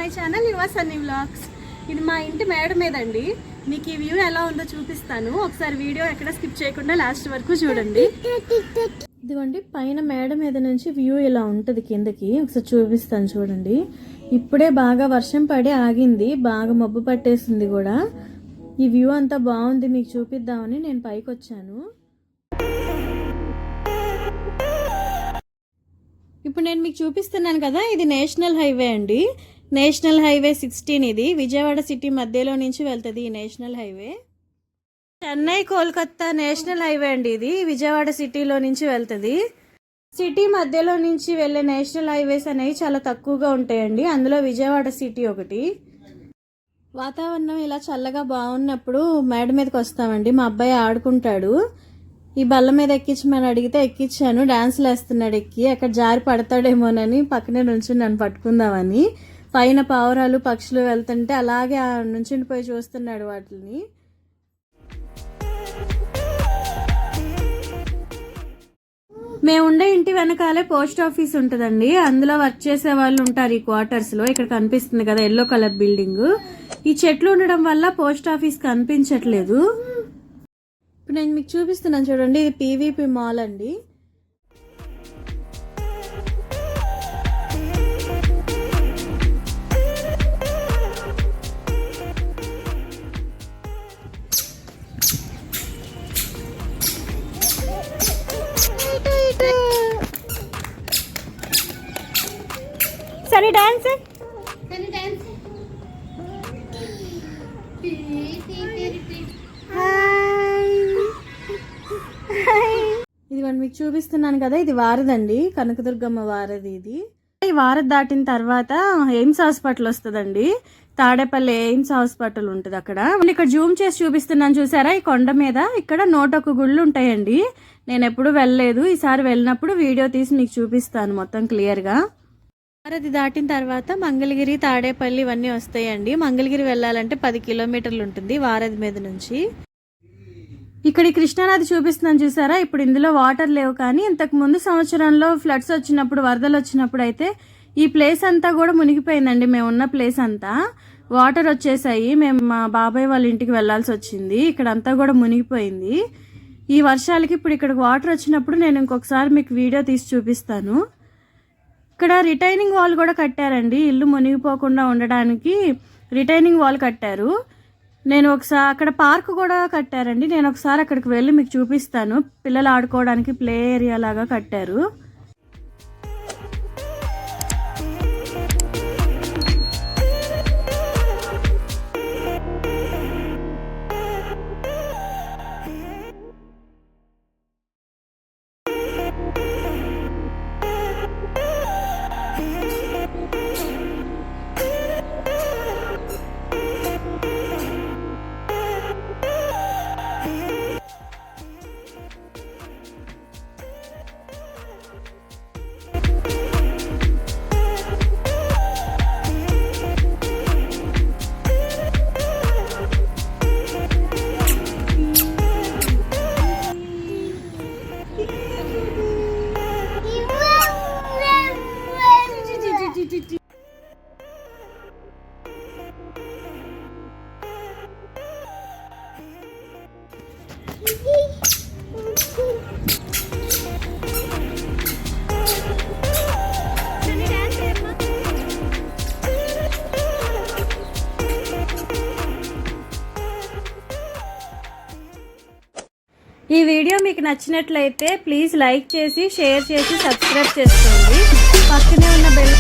My channel యువ Sunny vlogs. ఇది మా ఇంటి మేడ మీద అండి. మీకు ఈ వ్యూ ఎలా ఉందో చూపిస్తాను. ఒకసారి వీడియో ఎక్కడ స్కిప్ చేయకుండా లాస్ట్ వరకు చూడండి. ఇదిగోండి, పైన మేడ మీద నుంచి వ్యూ ఇలా ఉంటుంది కిందకి. ఒకసారి చూపిస్తాను చూడండి. ఇప్పుడే బాగా వర్షం పడి ఆగింది, బాగా మబ్బు పట్టేసింది కూడా. ఈ వ్యూ అంతా బాగుంది, మీకు చూపిద్దామని నేను పైకి వచ్చాను. ఇప్పుడు నేను మీకు చూపిస్తున్నాను కదా, ఇది నేషనల్ హైవే అండి. National highway 16. ఇది విజయవాడ సిటీ మధ్యలో నుంచి వెళ్తుంది ఈ national highway. Chennai Kolkata national highway అండి. ఇది విజయవాడ సిటీలో నుంచి వెళ్తుంది. సిటీ మధ్యలో నుంచి వెళ్ళే నేషనల్ హైవేస్ అనేవి చాలా తక్కువగా ఉంటాయండి. అందులో విజయవాడ సిటీ ఒకటి. వాతావరణం ఇలా చల్లగా బాగున్నప్పుడు మేడ మీదకి వస్తామండి. మా అబ్బాయి ఆడుకుంటాడు. ఈ బల్ల మీద ఎక్కించమని అడిగితే ఎక్కించాను. డాన్స్లు వేస్తున్నాడు ఎక్కి. అక్కడ జారి పడతాడేమోనని పక్కనే నుంచుని నన్ను పట్టుకుందామని. పైన పావురాలు పక్షులు వెళ్తుంటే అలాగే నుంచుని పోయి చూస్తున్నాడు వాటిని. మేము ఉండే ఇంటి వెనకాలే పోస్ట్ ఆఫీస్ ఉంటుందండి. అందులో వర్క్ చేసే వాళ్ళు ఉంటారు ఈ క్వార్టర్స్లో. ఇక్కడ కనిపిస్తుంది కదా ఎల్లో కలర్ బిల్డింగ్. ఈ చెట్లు ఉండడం వల్ల పోస్ట్ ఆఫీస్ కనిపించట్లేదు. ఇప్పుడు నేను మీకు చూపిస్తున్నాను చూడండి. ఇది పీవీపీ మాల్ అండి. సరే డాన్స్ ఇదిగోండి, మీకు చూపిస్తున్నాను కదా, ఇది వారదండి, కనకదుర్గమ్మ వారది. ఇది ఈ వారధి దాటిన తర్వాత ఎయిమ్స్ హాస్పిటల్ వస్తుందండి. తాడేపల్లి ఎయిమ్స్ హాస్పిటల్ ఉంటుంది అక్కడ. ఇక్కడ జూమ్ చేసి చూపిస్తున్నాను చూసారా, ఈ కొండ మీద ఇక్కడ 101 గుళ్ళు ఉంటాయండి. నేను ఎప్పుడు వెళ్ళలేదు. ఈసారి వెళ్ళినప్పుడు వీడియో తీసి మీకు చూపిస్తాను మొత్తం క్లియర్గా. వారధి దాటిన తర్వాత మంగళగిరి, తాడేపల్లి ఇవన్నీ వస్తాయండి. మంగళగిరి వెళ్ళాలంటే 10 కిలోమీటర్లు ఉంటుంది వారధి మీద నుంచి. ఇక్కడ కృష్ణానది చూపిస్తున్నాను చూసారా. ఇప్పుడు ఇందులో వాటర్ లేవు, కానీ ఇంతకు ముందు సంవత్సరంలో ఫ్లడ్స్ వచ్చినప్పుడు, వరదలు వచ్చినప్పుడు అయితే ఈ ప్లేస్ అంతా కూడా మునిగిపోయిందండి. మేము ఉన్న ప్లేస్ అంతా వాటర్ వచ్చేసాయి. మేము మా బాబాయ్ వాళ్ళ ఇంటికి వెళ్లాల్సి వచ్చింది. ఇక్కడ అంతా కూడా మునిగిపోయింది. ఈ వర్షాలకి ఇప్పుడు ఇక్కడ వాటర్ వచ్చినప్పుడు నేను ఇంకొకసారి మీకు వీడియో తీసి చూపిస్తాను. ఇక్కడ రిటైనింగ్ వాల్ కూడా కట్టారండి. ఇల్లు మునిగిపోకుండా ఉండడానికి రిటైనింగ్ వాల్ కట్టారు. నేను ఒకసారి అక్కడ పార్క్ కూడా కట్టారండి. నేను ఒకసారి అక్కడికి వెళ్ళి మీకు చూపిస్తాను. పిల్లలు ఆడుకోవడానికి ప్లే ఏరియా లాగా కట్టారు. ఈ వీడియో మీకు నచ్చినట్లయితే ప్లీజ్ లైక్ చేసి, షేర్ చేసి, సబ్స్క్రైబ్ చేసుకోండి. పక్కనే ఉన్న బెల్